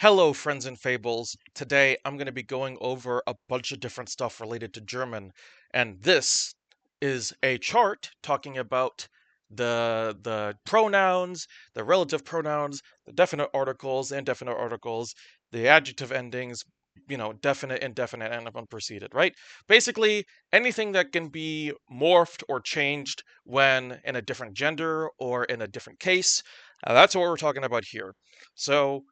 Hello, friends and fables. Today I'm going to be going over a bunch of different stuff related to German, and this is a chart talking about the pronouns, the relative pronouns, the definite articles, indefinite articles, the adjective endings, definite, indefinite, and unpreceded, right? Basically, anything that can be morphed or changed when in a different gender or in a different case. That's what we're talking about here. So,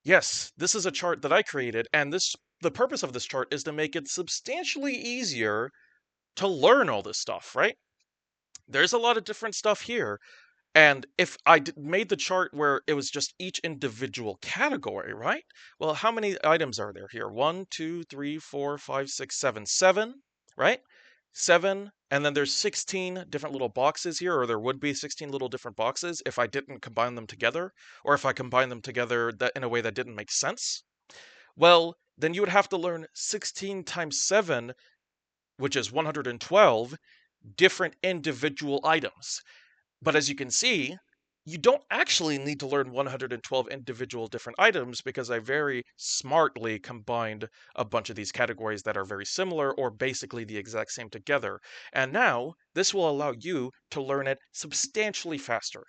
yes, this is a chart that I created, and the purpose of this chart is to make it substantially easier to learn all this stuff, right? There's a lot of different stuff here, and if made the chart where it was just each individual category, right? Well, how many items are there here? One, two, three, four, five, six, seven. Seven, right? Seven, and then there's 16 different little boxes here, or there would be 16 little different boxes if I didn't combine them together, or if I combined them together that in a way that didn't make sense. Well, then you would have to learn 16 times 7, which is 112, different individual items. But as you can see, you don't actually need to learn 112 individual different items because I very smartly combined a bunch of these categories that are very similar or basically the exact same together. And now this will allow you to learn it substantially faster.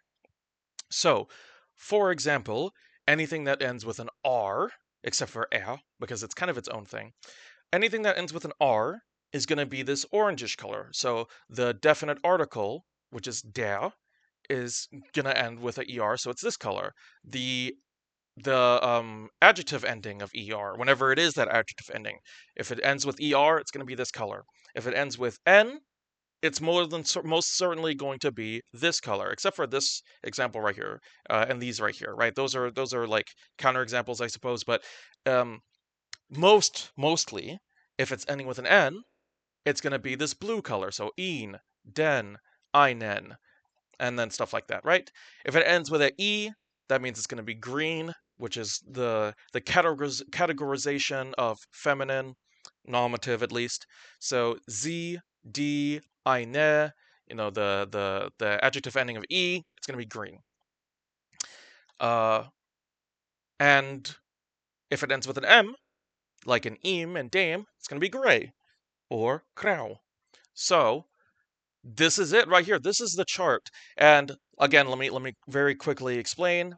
So, for example, anything that ends with an R, except for er, because it's kind of its own thing, anything that ends with an R is going to be this orangish color. So the definite article, which is der, is gonna end with a er, so it's this color. The adjective ending of er, whenever it is that adjective ending, if it ends with er, it's gonna be this color. If it ends with n, it's most certainly going to be this color, except for this example right here, and these right here, right? Those are like counter examples, I suppose, but um, mostly, if it's ending with an n, it's gonna be this blue color. So een, den, einen, and then stuff like that, right? If it ends with an E, that means it's going to be green, which is the categorization of feminine, nominative at least. So sie, die, eine, the adjective ending of E, it's going to be green. And if it ends with an M, like an ihm and dame, it's going to be gray or grau. So this is it right here. This is the chart. And again, let me very quickly explain.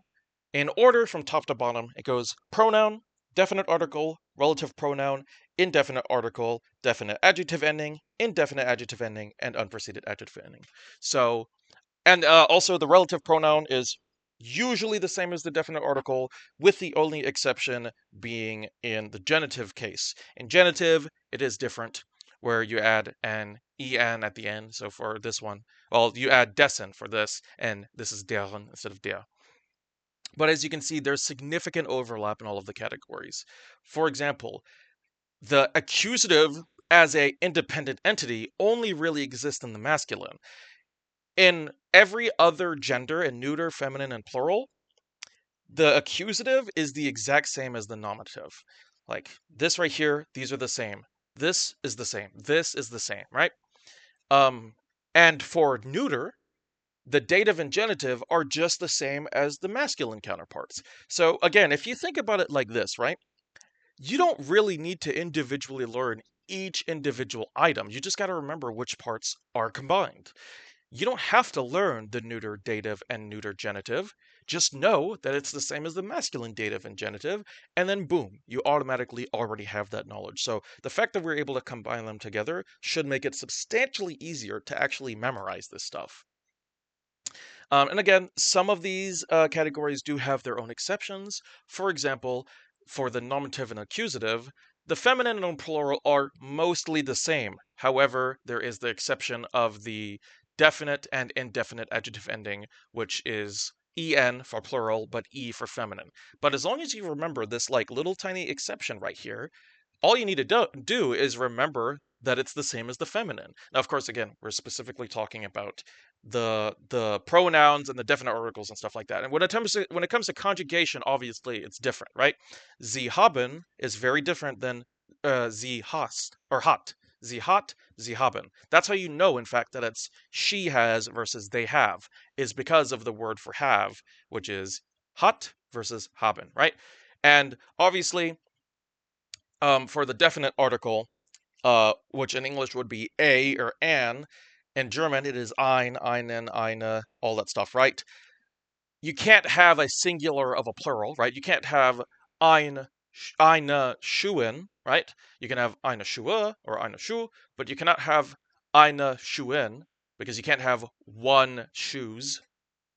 In order from top to bottom, it goes pronoun, definite article, relative pronoun, indefinite article, definite adjective ending, indefinite adjective ending, and unpreceded adjective ending. So, and also the relative pronoun is usually the same as the definite article, with the only exception being in the genitive case. In genitive, it is different, where you add an en at the end. So for this one, well, you add dessen for this, and this is deren instead of der. But as you can see, there's significant overlap in all of the categories. For example, the accusative as a independent entity only really exists in the masculine. In every other gender in neuter, feminine, and plural, the accusative is the exact same as the nominative. Like this right here, these are the same. This is the same. This is the same, right? Um, and for neuter, the dative and genitive are just the same as the masculine counterparts. So again, if you think about it like this, right? You don't really need to individually learn each individual item. You just got to remember which parts are combined. You don't have to learn the neuter dative and neuter genitive. Just know that it's the same as the masculine dative and genitive, and then boom, you automatically already have that knowledge. So the fact that we're able to combine them together should make it substantially easier to actually memorize this stuff. And again, some of these categories do have their own exceptions. For example, for the nominative and accusative, the feminine and plural are mostly the same. However, there is the exception of the definite and indefinite adjective ending, which is en for plural, but e for feminine. But as long as you remember this like little tiny exception right here, all you need to do is remember that it's the same as the feminine. Now, of course, again, we're specifically talking about the pronouns and the definite articles and stuff like that. And when it comes to conjugation, obviously it's different, right? Sie haben is very different than sie hast or hat. Sie hat, sie haben. That's how you know, in fact, that it's she has versus they have, is because of the word for have, which is hat versus haben, right? And obviously, for the definite article, which in English would be a or an, in German it is ein, einen, eine, all that stuff, right? You can't have a singular of a plural, right? You can't have eine Schuhen, right? You can have eine Schuhe or eine Schuh, but you cannot have eine Schuhen because you can't have one shoes.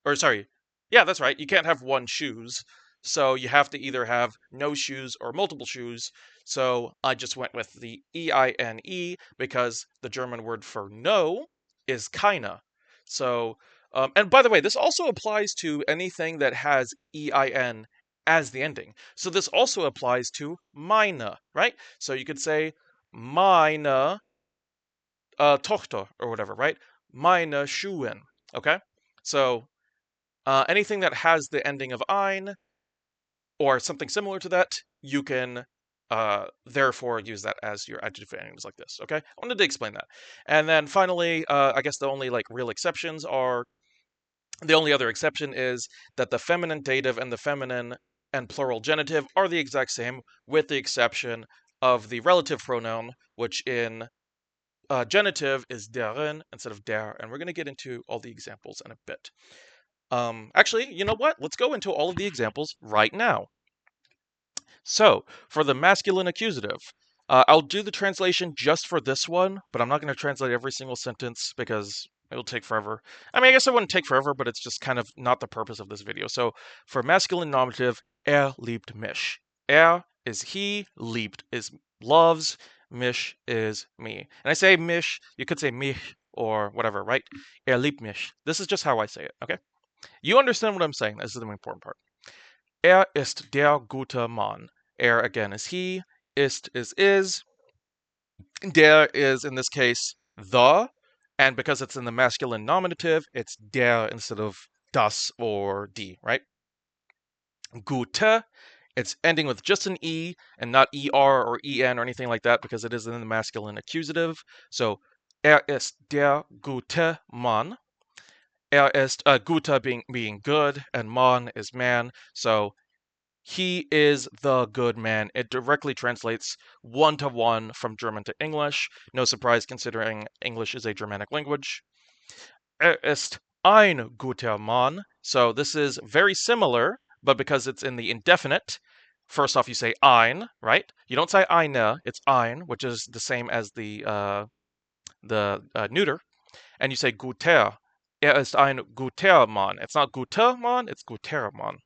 Or sorry, yeah, that's right. You can't have one shoes. So you have to either have no shoes or multiple shoes. So I just went with the EINE because the German word for no is keine. So, and by the way, this also applies to anything that has EIN as the ending. So this also applies to meine, right? So you could say meine Tochter or whatever, right? Meine Schuhen, okay? So anything that has the ending of ein or something similar to that, you can therefore use that as your adjective endings like this, okay? I wanted to explain that. And then finally, I guess the only like real exceptions are, the only other exception is that the feminine dative and the feminine and plural genitive are the exact same, with the exception of the relative pronoun, which in genitive is deren instead of der, and we're going to get into all the examples in a bit. Actually, you know what? Let's go into all of the examples right now. So, for the masculine accusative, I'll do the translation just for this one, but I'm not going to translate every single sentence because it'll take forever. I mean, I guess it wouldn't take forever, but it's just kind of not the purpose of this video. So, for masculine nominative, liebt mich. Is he, liebt is loves, mich is me. And I say mich, you could say mich or whatever, right? Liebt mich. This is just how I say it, okay? You understand what I'm saying. This is the important part. Ist der gute Mann. Again is he. Ist is. Der is in this case the. And because it's in the masculine nominative, it's der instead of das or die, right? Gute, it's ending with just an e and not er or en or anything like that because it is in the masculine accusative. So, ist der gute Mann. Ist gute being good, and Mann is man. So he is the good man. It directly translates one-to-one from German to English. No surprise considering English is a Germanic language. Ist ein guter Mann. So this is very similar, but because it's in the indefinite, first off you say ein, right? You don't say eine, it's ein, which is the same as the neuter. And you say guter. Ist ein guter Mann. It's not guter Mann, it's guter Mann.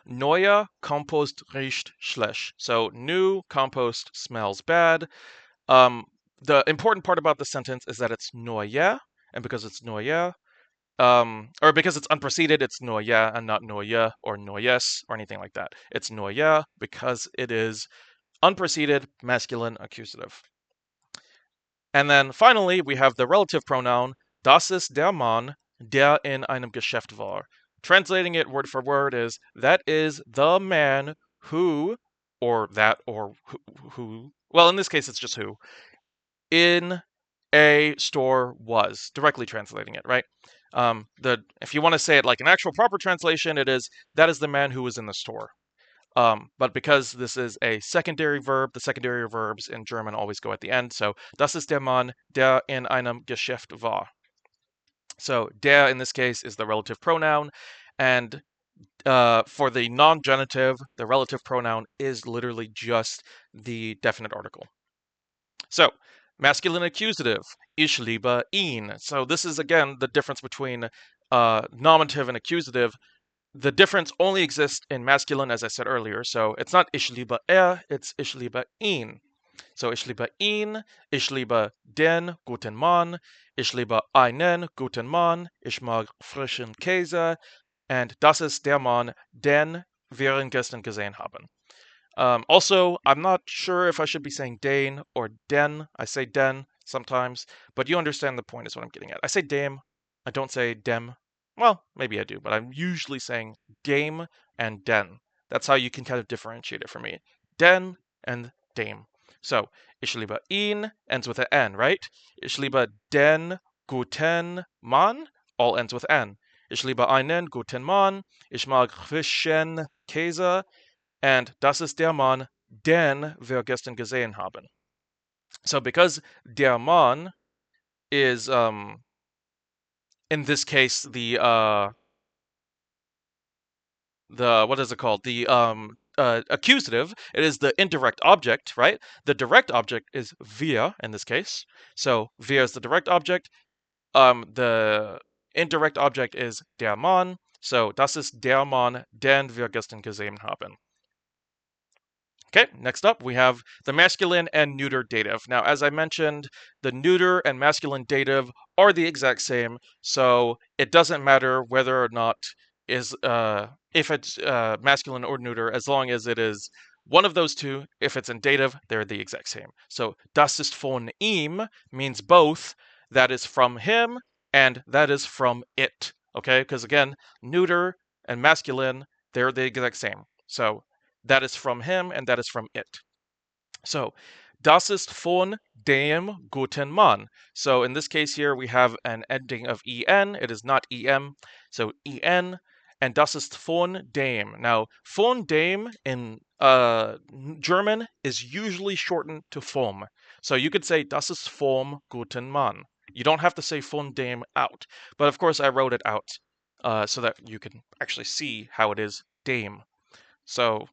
Neuer Kompost riecht schlecht. So new compost smells bad. The important part about the sentence is that it's neue, and because it's neue, or because it's unpreceded, it's neue and not neue or neues or anything like that. It's neue because it is unpreceded masculine accusative. And then finally, we have the relative pronoun, das ist der Mann, der in einem Geschäft war. Translating it word for word is, that is the man who, or that, or who, well, in this case, it's just who, in a store was, directly translating it, right? If you want to say it like an actual proper translation, it is, that is the man who was in the store. But because this is a secondary verb, the secondary verbs in German always go at the end. So, das ist der Mann, der in einem Geschäft war. So, der in this case is the relative pronoun, and for the non-genitive, the relative pronoun is literally just the definite article. So, masculine accusative, ich liebe ihn. So this is again the difference between nominative and accusative. The difference only exists in masculine, as I said earlier. So it's not ich liebe it's ich liebe ihn. So ich liebe ihn, ich liebe den guten Mann, ich liebe einen guten Mann, ich mag frischen Käse, and das ist der Mann, den wir gestern gesehen haben. Also, I'm not sure if I should be saying den or den. I say den sometimes, but you understand the point is what I'm getting at. I say dem, I don't say dem. Well, maybe I do, but I'm usually saying dame and den. That's how you can kind of differentiate it for me. Den and dame. So, ich liebe ihn ends with an N, right? Ich liebe den guten Mann all ends with N. Ich liebe einen guten Mann. Ich mag frischen Käse. and das ist der Mann, den wir gestern gesehen haben. So because der Mann is in this case the what is it called? The accusative. It is the indirect object, right? The direct object is wir in this case. So wir is the direct object. The indirect object is der Mann. So das ist der Mann, den wir gestern gesehen haben. Okay, next up we have the masculine and neuter dative. Now, as I mentioned, the neuter and masculine dative are the exact same, so it doesn't matter whether or not is if it's masculine or neuter, as long as it is one of those two. If it's in dative, they're the exact same. So das ist von ihm means both. That is from him and that is from it. Okay, because again, neuter and masculine, they're the exact same. So that is from him and that is from it. So, das ist von dem guten Mann. So in this case here, we have an ending of en. It is not em. So en, and das ist von dem. Now, von dem in German is usually shortened to vom. So you could say das ist vom guten Mann. You don't have to say von dem out. But of course, I wrote it out so that you can actually see how it is dem. So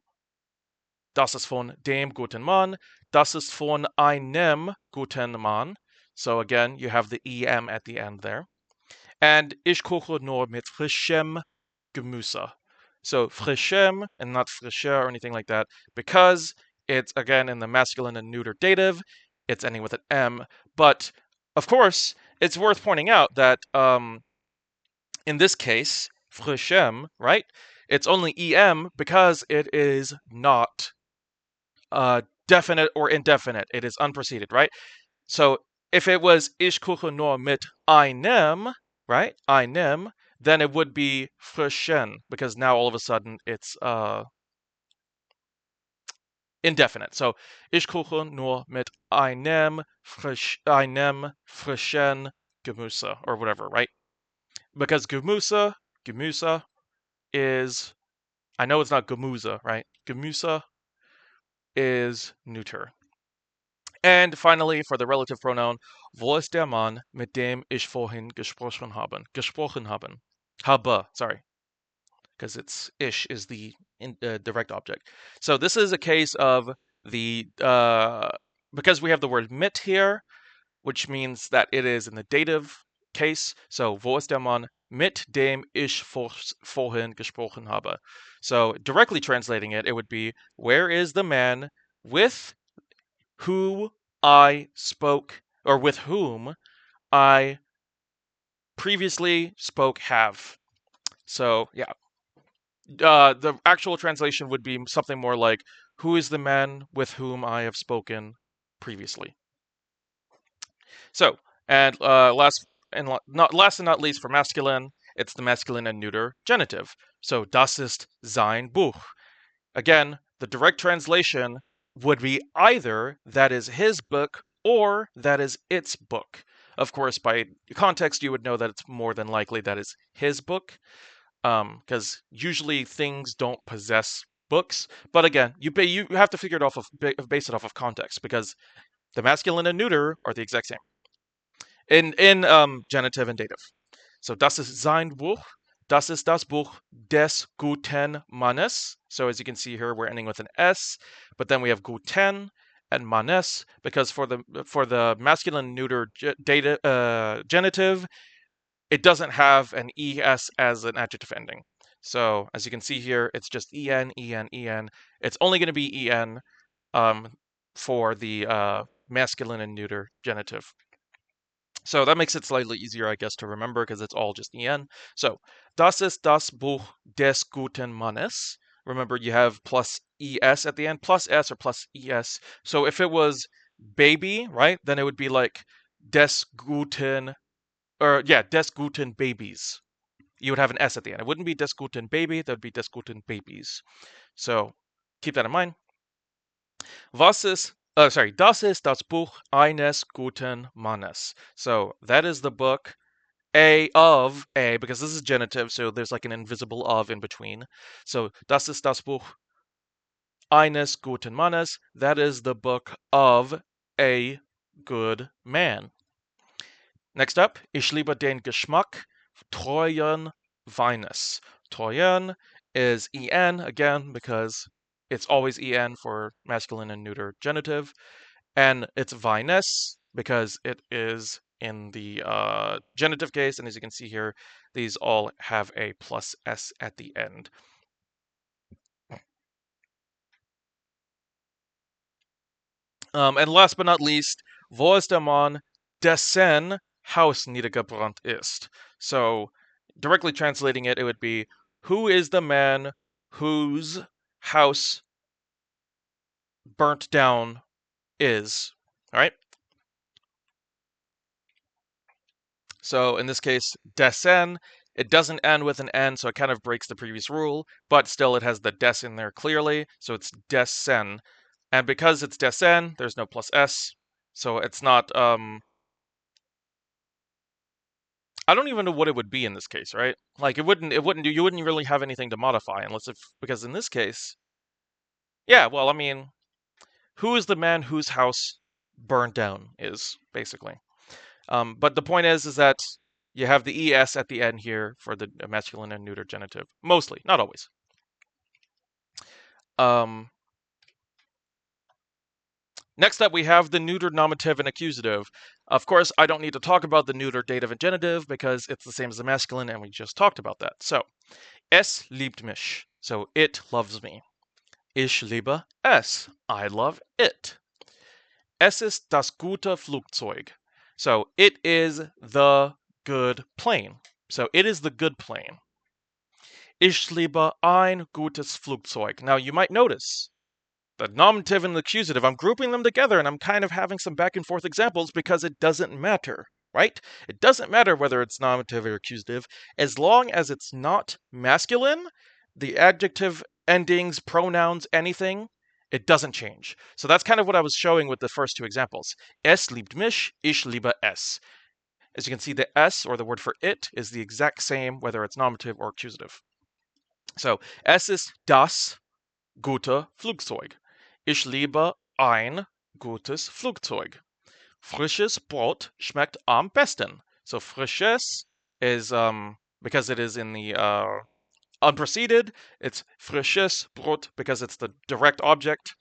das ist von dem guten Mann. Das ist von einem guten Mann. So again, you have the em at the end there. And ich koche nur mit frischem Gemüse. So frischem and not frischer or anything like that, because it's again in the masculine and neuter dative, it's ending with an M. But of course, it's worth pointing out that in this case, frischem, right? It's only em because it is not definite or indefinite. It is unpreceded, right? So if it was ich koche nur mit einem, right? Einem, then it would be frischen, because now all of a sudden it's indefinite. So ich koche nur mit einem frischen Gemüse or whatever, right? Because Gemüse is, I know it's not Gemüse, right? Gemüse is neuter. And finally, for the relative pronoun, wo ist der Mann, mit dem ich vorhin gesprochen haben? Gesprochen haben. Habe, sorry. Because it's ish is the direct object. So this is a case of the, because we have the word mit here, which means that it is in the dative case. So, wo ist der Mann, mit dem ich vorhin gesprochen habe? So, directly translating it, it would be, where is the man with who I spoke, or with whom I previously spoke have. So, yeah. The actual translation would be something more like, who is the man with whom I have spoken previously? So, and last and not least for masculine, it's the masculine and neuter genitive. So, das ist sein Buch. Again, the direct translation would be either that is his book or that is its book. Of course, by context, you would know that it's more than likely that is his book, because usually things don't possess books. But again, you have to figure it off of base it off of context, because the masculine and neuter are the exact same in genitive and dative. So das ist sein Buch. Das ist das Buch des guten Mannes. So as you can see here, we're ending with an S, but then we have guten and Mannes, because for the masculine neuter genitive, it doesn't have an es as an adjective ending. So as you can see here, it's just en, en, en. It's only going to be en for the masculine and neuter genitive. So that makes it slightly easier, I guess, to remember, because it's all just en. So, das ist das Buch des guten Mannes. Remember, you have plus es at the end, plus s or plus es. So if it was baby, right, then it would be like des guten, or yeah, des guten Babies. You would have an s at the end. It wouldn't be des guten Baby, that would be des guten Babies. So keep that in mind. Das ist das Buch eines guten Mannes. So that is the book of a, because this is genitive, so there's like an invisible of in between. So das ist das Buch eines guten Mannes, that is the book of a good man. Next up, ich liebe den Geschmack treuen Weines. Treuen is en again because it's always en for masculine and neuter genitive, and it's Weines because it is in the genitive case, and as you can see here, these all have a plus s at the end. And last but not least, wo ist der Mann, dessen Haus niedergebrannt ist? So, directly translating it, it would be, who is the man whose house burnt down is? All right? So in this case, dessen, it doesn't end with an N, so it kind of breaks the previous rule, but still it has the des in there clearly, so it's dessen. And because it's dessen, there's no plus S, so it's not, I don't even know what it would be in this case, right? Like you wouldn't really have anything to modify because in this case, yeah, well, I mean, who is the man whose house burned down is, basically. But the point is that you have the ES at the end here for the masculine and neuter genitive. Mostly, not always. Next up, we have the neuter nominative and accusative. Of course, I don't need to talk about the neuter dative and genitive because it's the same as the masculine and we just talked about that. So, es liebt mich. So, it loves me. Ich liebe es. I love it. Es ist das gute Flugzeug. So, it is the good plane. So, it is the good plane. Ich liebe ein gutes Flugzeug. Now, you might notice the nominative and the accusative, I'm grouping them together and I'm kind of having some back and forth examples because it doesn't matter, right? It doesn't matter whether it's nominative or accusative. As long as it's not masculine, the adjective, endings, pronouns, anything, it doesn't change. So that's kind of what I was showing with the first two examples. Es liebt mich, ich liebe es. As you can see, the S, or the word for it, is the exact same whether it's nominative or accusative. So, es ist das gute Flugzeug. Ich liebe ein gutes Flugzeug. Frisches Brot schmeckt am besten. So frisches is because it is in the unpreceded. It's frisches Brot because it's the direct object.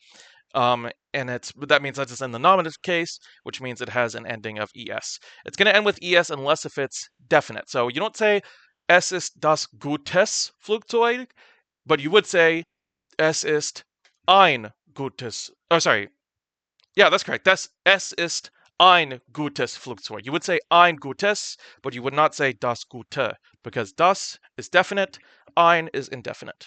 And that means that it's in the nominative case, which means it has an ending of es. It's going to end with es unless if it's definite. So you don't say es ist das gutes Flugzeug, but you would say es ist ein gutes. Oh, sorry. Yeah, that's correct. Es ist ein gutes Flugzeug. You would say ein gutes, but you would not say das gute because das is definite, ein is indefinite.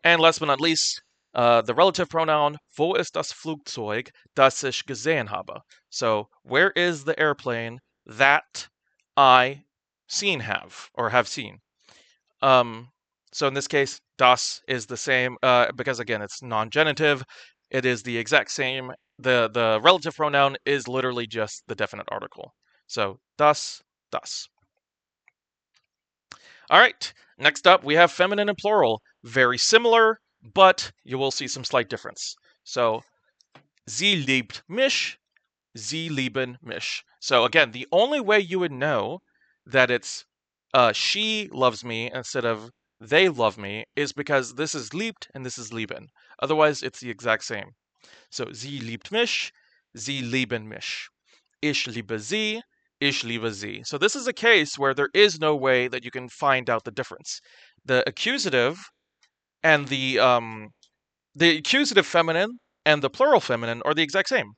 And last but not least, the relative pronoun, wo ist das Flugzeug, das ich gesehen habe? So, where is the airplane that I have seen? So in this case, das is the same, because again, it's non-genitive. It is the exact same. The relative pronoun is literally just the definite article. So, das. All right, next up, we have feminine and plural. Very similar, but you will see some slight difference. So, sie liebt mich, sie lieben mich. So again, the only way you would know that it's she loves me instead of they love me is because this is liebt and this is lieben. Otherwise, it's the exact same. So, sie liebt mich, sie lieben mich. Ich liebe sie, ich liebe sie. So this is a case where there is no way that you can find out the difference. The accusative and the accusative feminine and the plural feminine are the exact same.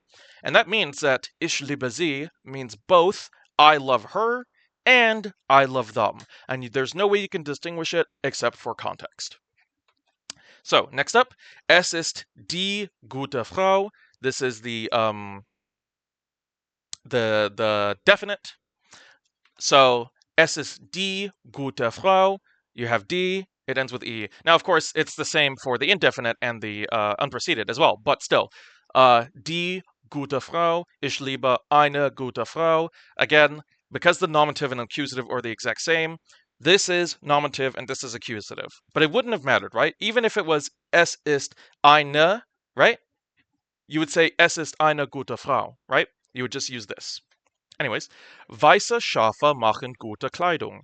And that means that ich liebe sie means both I love her and I love them. And there's no way you can distinguish it except for context. So, next up, es ist die gute Frau. This is the definite. So, es ist die gute Frau. You have die, it ends with e. Now, of course, it's the same for the indefinite and the unpreceded as well, but still. Die gute Frau, ich liebe eine gute Frau. Again, because the nominative and accusative are the exact same, This is nominative and this is accusative. But it wouldn't have mattered, right? Even if it was es ist eine, right? You would say es ist eine gute Frau, right? You would just use this. Anyways, weiße Schafe machen gute Kleidung.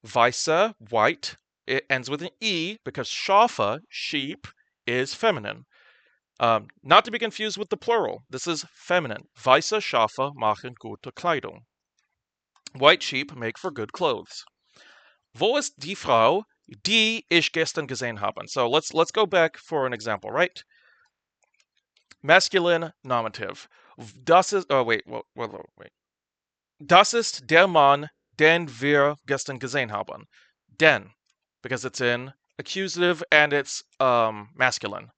Weiße, white, it ends with an E because Schafe, sheep, is feminine. Not to be confused with the plural. This is feminine. Weiße Schafe machen gute Kleidung. White sheep make for good clothes. Wo ist die Frau, die ich gestern gesehen habe? So let's go back for an example, right? Masculine nominative. Das ist, oh wait. Das ist der Mann, den wir gestern gesehen haben. Den, because it's in accusative and it's masculine.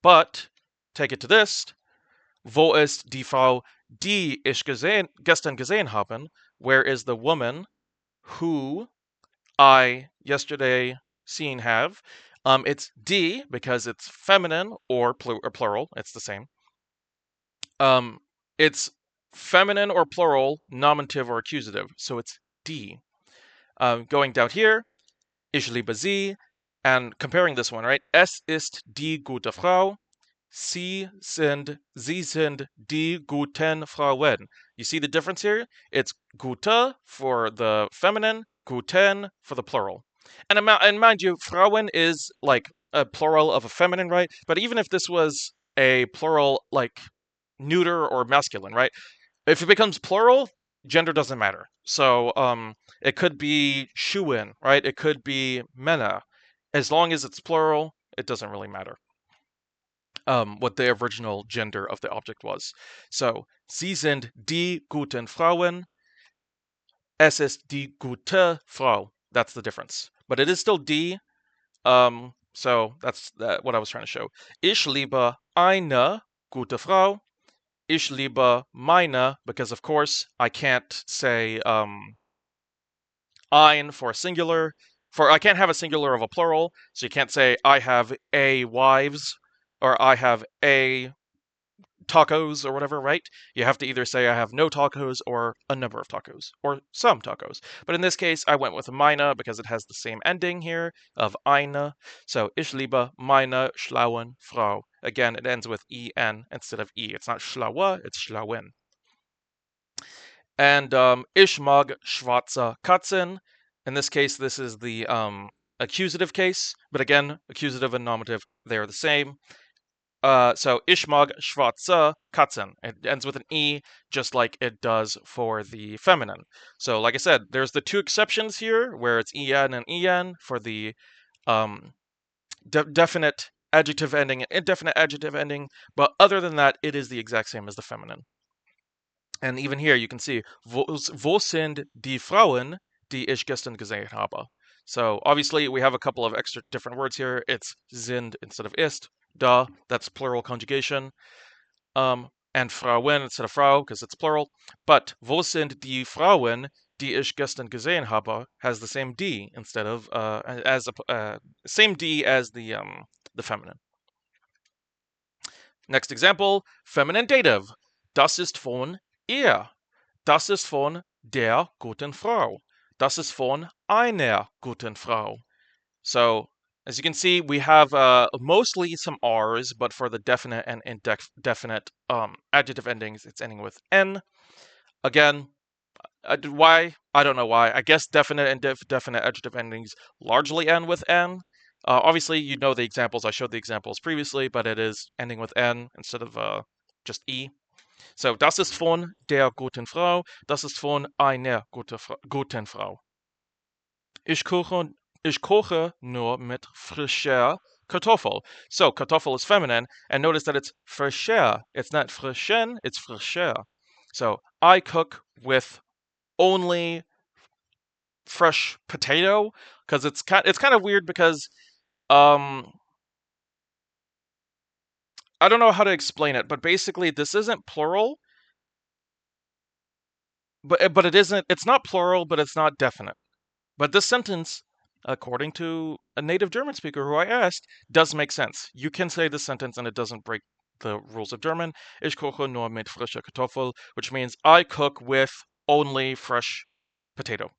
But take it to this. Wo ist die Frau, die ich gestern gesehen habe? Where is the woman who I yesterday seen have? It's die because it's feminine or plural. It's the same. It's feminine or plural, nominative or accusative. So it's die. Going down here, ich liebe sie, and comparing this one, right? Es ist die gute Frau. Sie sind die guten Frauen. You see the difference here? It's gute for the feminine, guten for the plural. And mind you, Frauen is like a plural of a feminine, right? But even if this was a plural like neuter or masculine, right? If it becomes plural, gender doesn't matter. So it could be Schuhen, right? It could be Männer. As long as it's plural, it doesn't really matter what the original gender of the object was. So, sie sind die guten Frauen. Es ist die gute Frau. That's the difference. But it is still die. So that's what I was trying to show. Ich liebe eine gute Frau. Ich liebe meine, because of course I can't say ein for a singular. I can't have a singular of a plural, so you can't say I have a wives or I have a tacos or whatever, right? You have to either say I have no tacos or a number of tacos or some tacos. But in this case, I went with meine because it has the same ending here of eine. So ich liebe meine schlauen Frau. Again, it ends with en instead of e. It's not schlaue, it's schlauen. And ich mag schwarze Katzen. In this case, this is the accusative case, but again, accusative and nominative, they're the same. So ich mag schwarze Katzen. It ends with an E, just like it does for the feminine. So like I said, there's the two exceptions here, where it's en and en for the definite adjective ending and indefinite adjective ending, but other than that, it is the exact same as the feminine. And even here, you can see, wo sind die Frauen, die ich gestern gesehen habe? So obviously, we have a couple of extra different words here. It's sind instead of ist. Da, that's plural conjugation. And Frauen instead of Frau, because it's plural. But wo sind die Frauen, die ich gestern gesehen habe, has the same die instead of same die as the feminine. Next example, feminine dative. Das ist von ihr. Das ist von der guten Frau. Das ist von einer guten Frau. So, as you can see, we have mostly some R's, but for the definite and indefinite adjective endings, it's ending with N. Again, why? I don't know why. I guess definite and definite adjective endings largely end with N. Obviously, you know the examples. I showed the examples previously, but it is ending with N instead of just E. So, das ist von der guten Frau. Das ist von einer guten Frau. Ich koche nur mit frischer Kartoffel. So, Kartoffel is feminine, and notice that it's frischer. It's not frischen, it's frischer. So, I cook with only fresh potato, because it's kind of weird because I don't know how to explain it, but basically this isn't plural, but it isn't. It's not plural, but it's not definite. But this sentence, according to a native German speaker who I asked, does make sense. You can say this sentence and it doesn't break the rules of German. Ich koche nur mit frischer Kartoffel, which means I cook with only fresh potato.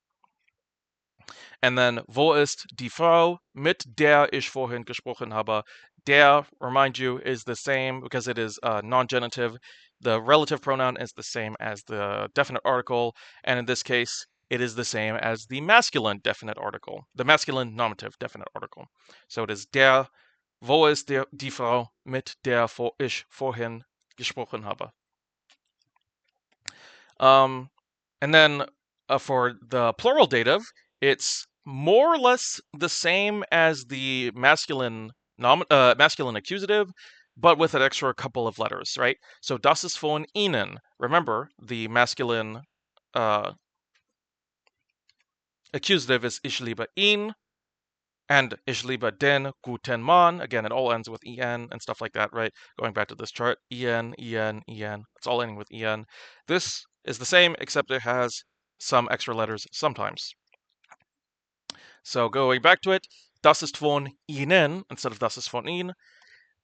And then, wo ist die Frau, mit der ich vorhin gesprochen habe? Der, remind you, is the same because it is non-genitive. The relative pronoun is the same as the definite article, and in this case, it is the same as the masculine definite article, the masculine nominative definite article. So it is der, wo ist die Frau, mit der ich vorhin gesprochen habe? And then for the plural dative, it's more or less the same as the masculine masculine accusative, but with an extra couple of letters, right? So das ist von Ihnen. Remember, the masculine accusative is ich liebe ihn, and ich liebe den guten Mann. Again, it all ends with en and stuff like that, right? Going back to this chart, en. It's all ending with en. This is the same, except it has some extra letters sometimes. So going back to it, das ist von Ihnen instead of das ist von Ihnen.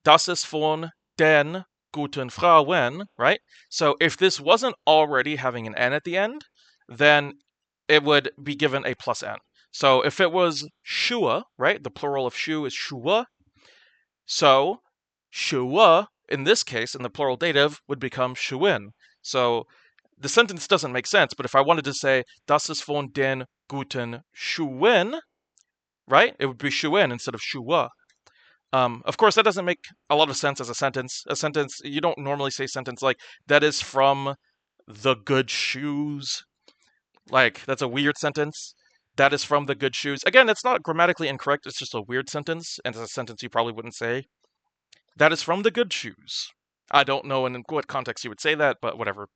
Das ist von den guten Frauen, right? So if this wasn't already having an n at the end, then it would be given a plus n. So if it was Shua, right? The plural of shu is Shua. So Shua, in this case, in the plural dative, would become Shuin. So the sentence doesn't make sense, but if I wanted to say das ist von den guten Schuhen, right? It would be Shuin instead of Shua. Of course, that doesn't make a lot of sense as a sentence. A sentence, you don't normally say sentence like, that is from the good shoes. Like, that's a weird sentence. That is from the good shoes. Again, it's not grammatically incorrect. It's just a weird sentence, and it's a sentence you probably wouldn't say. That is from the good shoes. I don't know in what context you would say that, but whatever.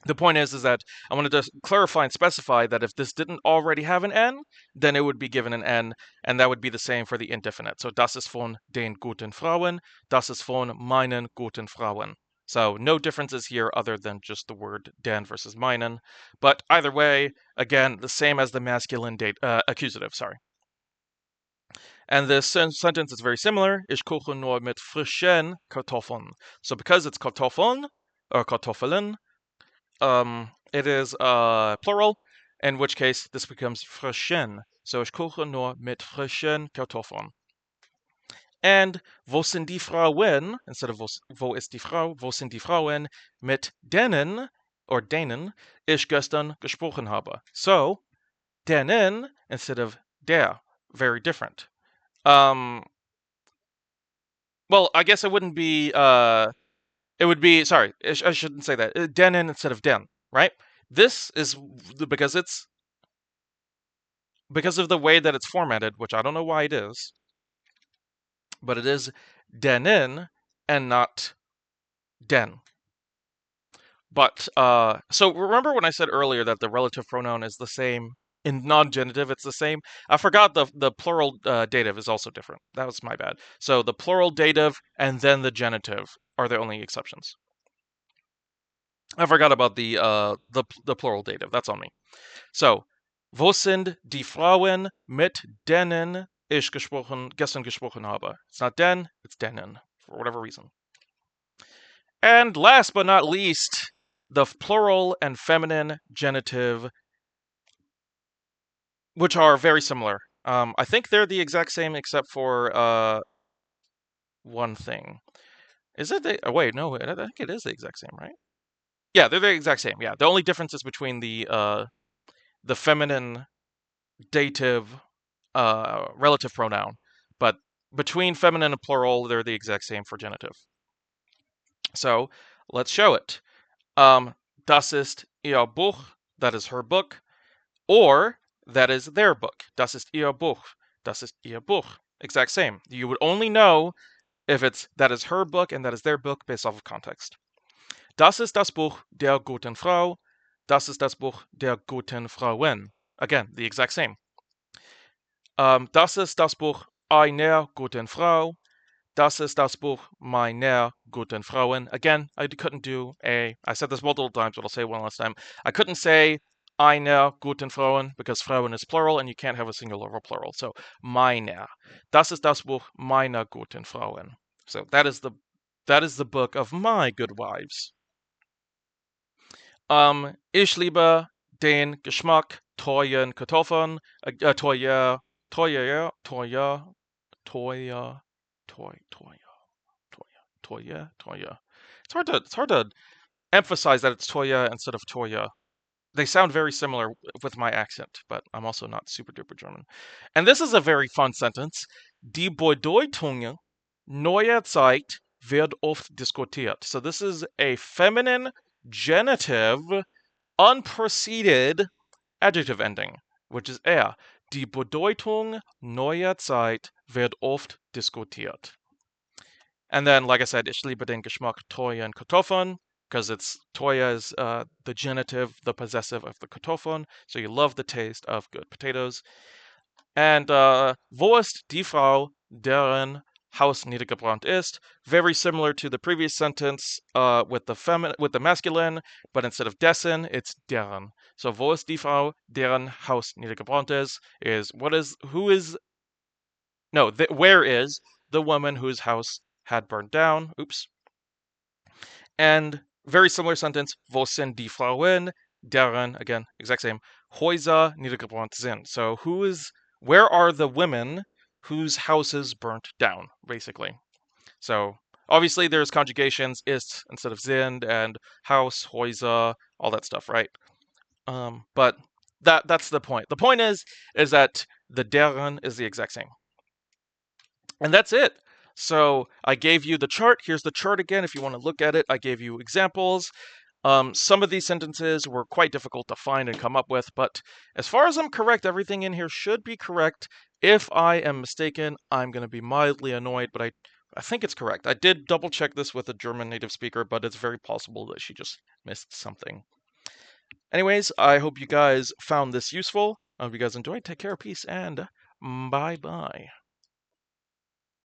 The point is that I wanted to clarify and specify that if this didn't already have an n, then it would be given an n, and that would be the same for the indefinite. So das ist von den guten Frauen, das ist von meinen guten Frauen. So no differences here other than just the word den versus meinen. But either way, again, the same as the masculine accusative, sorry. And this sentence is very similar. Ich koche nur mit frischen Kartoffeln. So because it's Kartoffeln, or Kartoffeln, it is plural, in which case this becomes frischen. So ich koche nur mit frischen Kartoffeln. And wo sind die Frauen, instead of wo ist die Frau, wo sind die Frauen, mit denen, or denen, ich gestern gesprochen habe. So, denen, instead of der, very different. Well, I guess it wouldn't be, it would be, sorry, I shouldn't say that. Denen instead of den, right? This is because of the way that it's formatted, which I don't know why it is, but it is denen and not den. But, so remember when I said earlier that the relative pronoun is the same in non-genitive, it's the same? I forgot the plural dative is also different. That was my bad. So the plural dative and then the genitive are the only exceptions. I forgot about the plural dative. That's on me. So, wo sind die Frauen, mit denen ich gestern gesprochen habe? It's not den, it's denen, for whatever reason. And last but not least, the plural and feminine genitive, which are very similar. I think they're the exact same except for one thing. Is it the? Oh, wait, no, I think it is the exact same, right? Yeah, they're the exact same. Yeah, the only difference is between the feminine dative relative pronoun, but between feminine and plural, they're the exact same for genitive. So let's show it. Das ist ihr Buch, that is her book, or that is their book. Das ist ihr Buch, das ist ihr Buch. Exact same. You would only know if it's that is her book and that is their book based off of context. Das ist das Buch der guten Frau, das ist das Buch der guten Frauen. Again, the exact same. Das ist das Buch einer guten Frau. Das ist das Buch meiner guten Frauen. Again, I couldn't do I said this multiple times, but I'll say it one last time. I couldn't say einer guten Frauen because Frauen is plural and you can't have a singular over plural. So, meiner. Das ist das Buch meiner guten Frauen. So, that is the book of my good wives. Ich liebe den Geschmack Toyen Kartoffeln, Toya, Toya, Toya, Toya, Toya, Toya, Toya. It's hard to emphasize that it's Toya instead of Toya. They sound very similar with my accent, but I'm also not super duper German. And this is a very fun sentence. Die Bedeutung neuer Zeit wird oft diskutiert. So this is a feminine genitive unpreceded adjective ending, which is er. Die Bedeutung neuer Zeit wird oft diskutiert. And then, like I said, ich liebe den Geschmack Toya Kartoffeln, because it's Toya is the genitive, the possessive of the Kartoffeln, so you love the taste of good potatoes. And wo ist die Frau, deren Haus niedergebrannt ist? Very similar to the previous sentence with the masculine, but instead of dessen, it's deren. So wo ist die Frau, deren Haus niedergebrannt ist? Where is the woman whose house had burned down? Oops. And very similar sentence, wo sind die Frauen, deren, again, exact same, Häuser niedergebrannt sind. So where are the women whose houses burnt down, basically? So obviously there's conjugations, ist instead of sind, and house, Häuser, all that stuff, right? But that's the point. The point is that the deren is the exact same. And that's it. So I gave you the chart. Here's the chart again if you want to look at it. I gave you examples. Some of these sentences were quite difficult to find and come up with, but as far as I'm correct, everything in here should be correct. If I am mistaken, I'm going to be mildly annoyed, but I think it's correct. I did double check this with a German native speaker, but it's very possible that she just missed something. Anyways, I hope you guys found this useful. I hope you guys enjoyed. Take care, peace, and bye-bye.